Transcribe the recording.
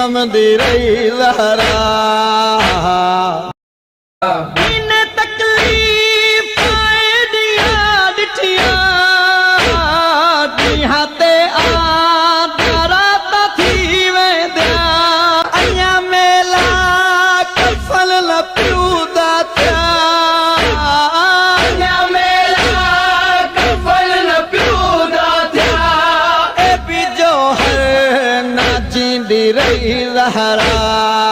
समझी रही ज़हरा इन तकलीफ़ एॾियां ॾिठियां ॾींहं ते आदरा त थी वेंदा अञा मेला कफ़न न पियूं थिया अञा मेला कफ़न न पियूं थिया ए बि जो हर न जींदी रही ज़हरा